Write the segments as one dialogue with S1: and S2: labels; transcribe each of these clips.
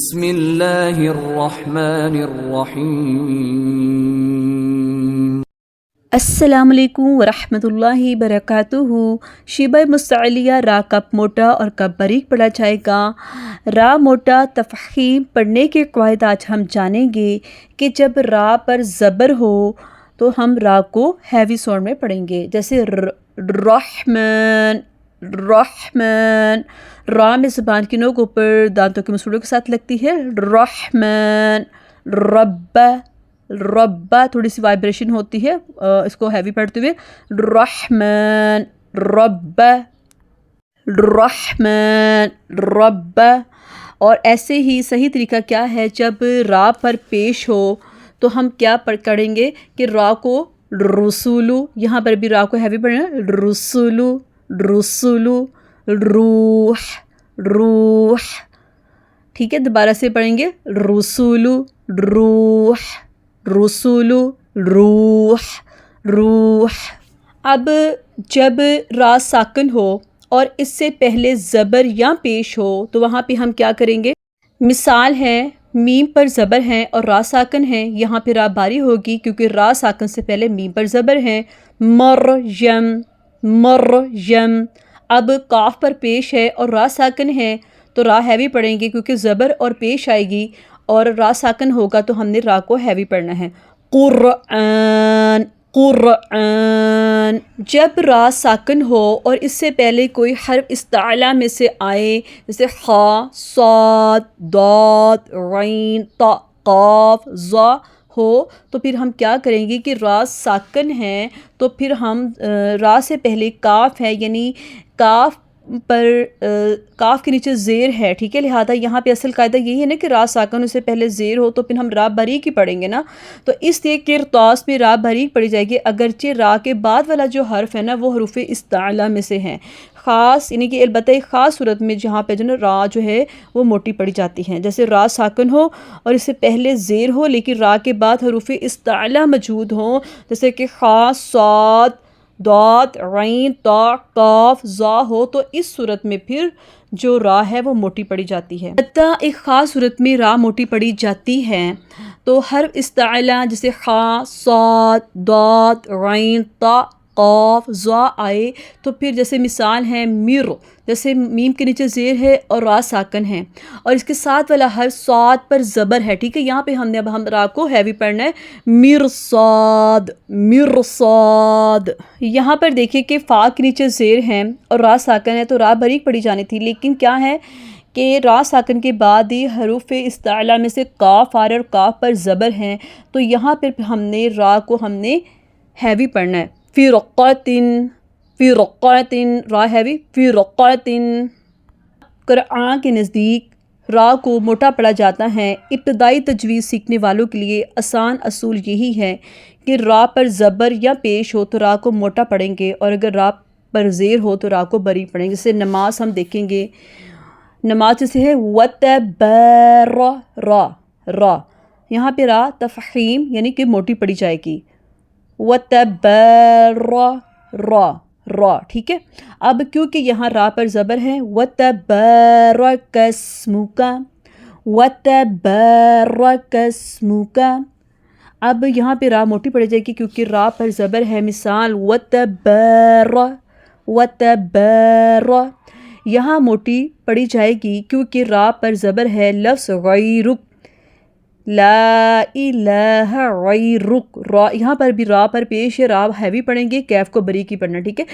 S1: بسم اللہ الرحمن الرحیم۔
S2: السلام علیکم ورحمۃ اللہ وبرکاتہ۔ شبہ مستعلیہ را کب موٹا اور کب باریک پڑھا جائے گا؟ را موٹا تفخیم پڑھنے کے قواعد آج ہم جانیں گے کہ جب را پر زبر ہو تو ہم را کو ہیوی ساؤنڈ میں پڑھیں گے، جیسے رحمن رحمن، را میں زبان کی نوک اوپر دانتوں کے مسوڑوں کے ساتھ لگتی ہے، رحمن رب ربا تھوڑی سی وائبریشن ہوتی ہے اس کو ہیوی پڑھتے ہوئے، رحمن رب رحمن رب۔ اور ایسے ہی صحیح طریقہ کیا ہے، جب را پر پیش ہو تو ہم کیا پڑھیں گے کہ را کو رسولو، یہاں پر بھی را کو ہیوی پڑھنا، رسولو رسولو، روح روح، ٹھیک ہے، دوبارہ سے پڑھیں گے، رسولو روح رسولو روح روح۔ اب جب را ساکن ہو اور اس سے پہلے زبر یا پیش ہو تو وہاں پہ ہم کیا کریں گے؟ مثال ہے، میم پر زبر ہیں اور را ساکن ہیں، یہاں پہ را باری ہوگی کیونکہ را ساکن سے پہلے میم پر زبر ہیں، مریم مریم۔ اب کاف پر پیش ہے اور را ساکن ہے تو را ہیوی پڑھیں گے کیونکہ زبر اور پیش آئے گی اور را ساکن ہوگا تو ہم نے را کو ہیوی پڑھنا ہے، قرآن قرآن۔ جب را ساکن ہو اور اس سے پہلے کوئی حرف استعلا میں سے آئے، جیسے خا صاد ضاد عین طا قاف ظا ہو، تو پھر ہم کیا کریں گے کہ را ساکن ہے تو پھر ہم را سے پہلے کاف ہے، یعنی کاف پر کاف کے نیچے زیر ہے، ٹھیک ہے، لہٰذا یہاں پہ اصل قاعدہ یہی ہے نا کہ را ساکن اس سے پہلے زیر ہو تو پھر ہم را باریک ہی پڑھیں گے نا، تو اس لیے قرطاس میں را باریک پڑھی جائے گی، اگرچہ را کے بعد والا جو حرف ہے نا وہ حروف استعلا میں سے ہیں، خاص یعنی کہ البتہ ایک خاص صورت میں جہاں پہ جو نا را جو ہے وہ موٹی پڑھی جاتی ہیں، جیسے را ساکن ہو اور اس سے پہلے زیر ہو لیکن را کے بعد حروف استعلا موجود ہوں، جیسے کہ خا صاد ضاد عین طا قاف ظا ہو، تو اس صورت میں پھر جو را ہے وہ موٹی پڑھی جاتی ہے۔ البتہ ایک خاص صورت میں را موٹی پڑھی جاتی ہے تو حرف استعلا جیسے خا صاد ضاد عین طا قاف ظا آئے تو پھر جیسے مثال ہے میر، جیسے میم کے نیچے زیر ہے اور را ساکن ہے اور اس کے ساتھ والا حرف صاد پر زبر ہے، ٹھیک ہے، یہاں پہ ہم نے اب ہم را کو ہیوی پڑھنا ہے، مرصاد مرصاد۔ یہاں پر دیکھیں کہ فا کے نیچے زیر ہے اور را ساکن ہے تو را باریک پڑھی جانی تھی، لیکن کیا ہے کہ را ساکن کے بعد ہی حروف استعلا میں سے کاف آ رہا ہے اور کاف پر زبر ہیں تو یہاں پر ہم نے را کو ہم نے ہیوی پڑھنا ہے، فرقتن فرقتن، را ہیوی فرقتن۔ قرآن کے نزدیک را کو موٹا پڑھا جاتا ہے۔ ابتدائی تجوید سیکھنے والوں کے لیے آسان اصول یہی ہے کہ را پر زبر یا پیش ہو تو را کو موٹا پڑھیں گے اور اگر را پر زیر ہو تو را کو باریک پڑھیں گے، جیسے نماز ہم دیکھیں گے، نماز جیسے ہے وَتَبَرَّ را را، یہاں پہ را تفخیم یعنی کہ موٹی پڑھی جائے گی، وَتَبَرَّ را را، ٹھیک ہے۔ اب کیونکہ یہاں را پر زبر ہے، وَتَبَارَكَ اسْمُكَ وَتَبَارَكَ اسْمُكَ، اب یہاں پہ را موٹی پڑھی جائے گی کیونکہ را پر زبر ہے، مثال وَتَبَارَ وَتَبَارَ، یہاں موٹی پڑھی جائے گی کیونکہ را پر زبر ہے، لفظ غیرک لا الہ غیرک، را یہاں پر بھی را پر پیش ہے، را ہیوی پڑھیں گے، کیف کو باریک ہی پڑھنا، ٹھیک ہے،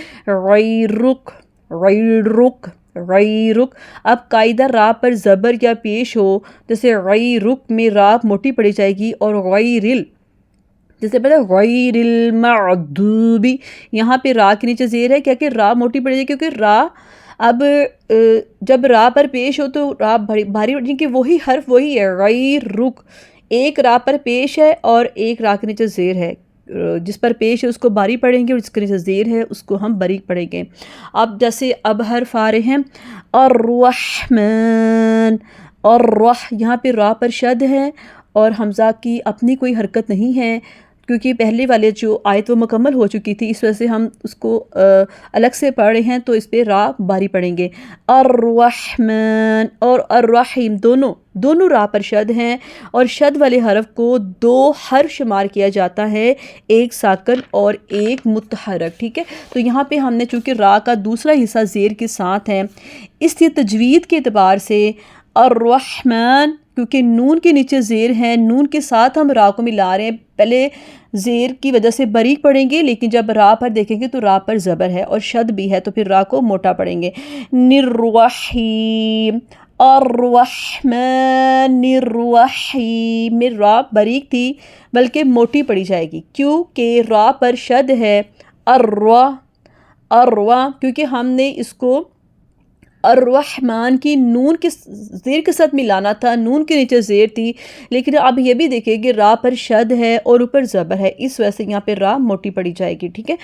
S2: غیرک غیرک غیرک۔ اب قاعدہ را پر زبر یا پیش ہو جیسے غیرک میں را موٹی پڑھی جائے گی اور غیرل جیسے پتہ غیر المغضوب، یہاں پہ را کے نیچے زیر ہے کیا کہ را موٹی پڑھی جائے گی کیونکہ را اب جب را پر پیش ہو تو را بھاری پڑھی کہ وہی حرف وہی ہے، غیرک ایک را پر پیش ہے اور ایک را کے نیچے زیر ہے، جس پر پیش ہے اس کو باری پڑھیں گے اور جس کے نیچے زیر ہے اس کو ہم باریک پڑھیں گے۔ اب جیسے اب حرف آ رہے ہیں الرحمن اور یہاں پہ را پر شد ہے اور حمزہ کی اپنی کوئی حرکت نہیں ہے کیونکہ پہلے والے جو آیت وہ مکمل ہو چکی تھی، اس وجہ سے ہم اس کو الگ سے پڑھ رہے ہیں، تو اس پہ را باری پڑھیں گے۔ الرحمن اور الرحیم دونوں را پر شد ہیں، اور شد والے حرف کو 2 حرف شمار کیا جاتا ہے، ایک ساکن اور ایک متحرک، ٹھیک ہے۔ تو یہاں پہ ہم نے چونکہ را کا دوسرا حصہ زیر کے ساتھ ہے، اس لیے تجوید کے اعتبار سے الرحمن، کیونکہ نون کے نیچے زیر ہے، نون کے ساتھ ہم را کو ملا رہے ہیں، پہلے زیر کی وجہ سے باریک پڑھیں گے، لیکن جب را پر دیکھیں گے تو را پر زبر ہے اور شد بھی ہے، تو پھر را کو موٹا پڑھیں گے۔ الرحیم، الرحمن الرحیم، میں را باریک تھی بلکہ موٹی پڑھی جائے گی، کیونکہ را پر شد ہے۔ الروا، کیونکہ ہم نے اس کو الرحمن کی نون کے زیر کے ساتھ ملانا تھا، نون کے نیچے زیر تھی، لیکن اب یہ بھی دیکھیں کہ را پر شد ہے اور اوپر زبر ہے، اس وجہ سے یہاں پہ را موٹی پڑی جائے گی، ٹھیک ہے۔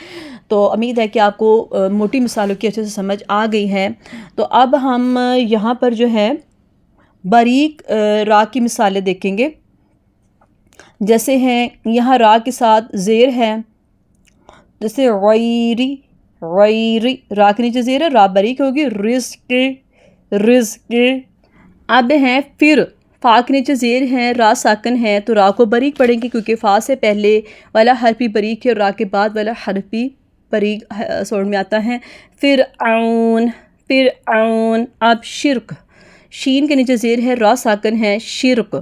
S2: تو امید ہے کہ آپ کو موٹی مثالوں کی اچھے سے سمجھ آ گئی ہے۔ تو اب ہم یہاں پر جو ہے باریک را کی مثالیں دیکھیں گے، جیسے ہیں یہاں را کے ساتھ زیر ہے، جیسے غیری، غیری، را کے نیچے زیر ہے، را باریک ہوگی، رزق، رزق۔ اب ہیں پھر، فا کے نیچے زیر ہے، را ساکن ہے، تو را کو باریک پڑھیں گے کیونکہ فا سے پہلے والا حرف بھی باریک ہے اور را کے بعد والا حرف بھی باریک ساؤنڈ میں آتا ہے۔ فرعون، فرعون۔ اب شرک، شین کے نیچے زیر ہے، را ساکن ہے، شرک،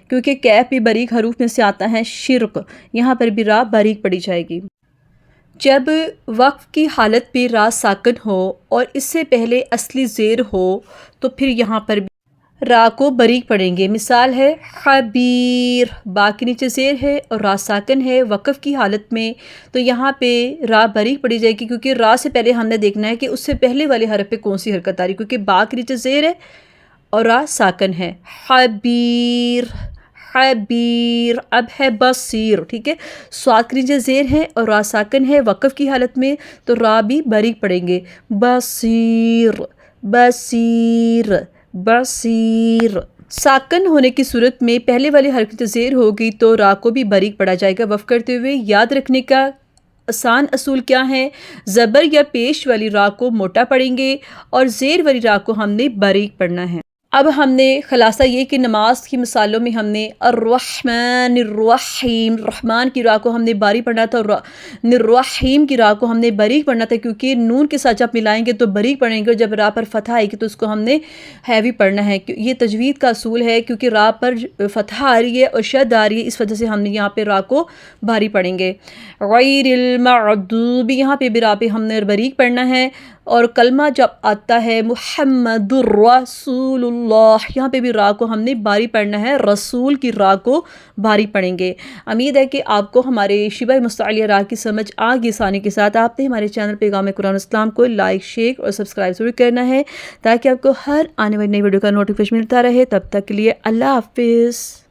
S2: کیونکہ کیف بھی باریک حروف میں سے آتا ہے، شرک، یہاں پر بھی را باریک پڑھی جائے گی۔ جب وقف کی حالت پہ را ساکن ہو اور اس سے پہلے اصلی زیر ہو تو پھر یہاں پر بھی را کو باریک پڑھیں گے۔ مثال ہے خبیر، با کے نیچے زیر ہے اور را ساکن ہے وقف کی حالت میں، تو یہاں پہ را باریک پڑھی جائے گی، کیونکہ را سے پہلے ہم نے دیکھنا ہے کہ اس سے پہلے والے حرف پہ کون سی حرکت آ رہی ہے، کیونکہ با کے نیچے زیر ہے اور را ساکن ہے۔ خبیر، خبیر۔ اب ہے بصیر، ٹھیک ہے، صاد کے نیچے زیر ہے اور را ساکن ہے وقف کی حالت میں، تو را بھی باریک پڑھیں گے، بصیر، بصیر، بصیر۔ ساکن ہونے کی صورت میں پہلے والی حرف کی زیر ہوگی تو را کو بھی باریک پڑھا جائے گا۔ وقف کرتے ہوئے یاد رکھنے کا آسان اصول کیا ہے، زبر یا پیش والی را کو موٹا پڑھیں گے اور زیر والی را کو ہم نے باریک پڑھنا ہے۔ اب ہم نے خلاصہ یہ کہ نماز کی مثالوں میں ہم نے الرحمن الرحیم، رحمان کی را کو ہم نے باریک پڑھنا تھا اور الرحیم کی را کو ہم نے باریک پڑھنا تھا، کیونکہ نون کے ساتھ جب ملائیں گے تو باریک پڑھیں گے، اور جب را پر فتح آئے گی تو اس کو ہم نے ہیوی پڑھنا ہے۔ یہ تجوید کا اصول ہے، کیونکہ را پر فتح آ رہی ہے اور شد آ رہی ہے، اس وجہ سے ہم نے یہاں پہ را کو بھاری پڑھیں گے۔ غیر المغضوب، یہاں پہ بھی را پہ ہم نے باریک پڑھنا ہے، اور کلمہ جب آتا ہے محمد الرسول اللہ، یہاں پہ بھی را کو ہم نے باری پڑھنا ہے، رسول کی را کو باری پڑھیں گے۔ امید ہے کہ آپ کو ہمارے شبہ مستعلیہ را کی سمجھ آگے آسانی کے ساتھ آپ نے ہمارے چینل پیغام قرآن اسلام کو لائک، شیئر اور سبسکرائب ضرور کرنا ہے، تاکہ آپ کو ہر آنے والی نئی ویڈیو کا نوٹیفیکیشن ملتا رہے۔ تب تک کے لیے اللہ حافظ۔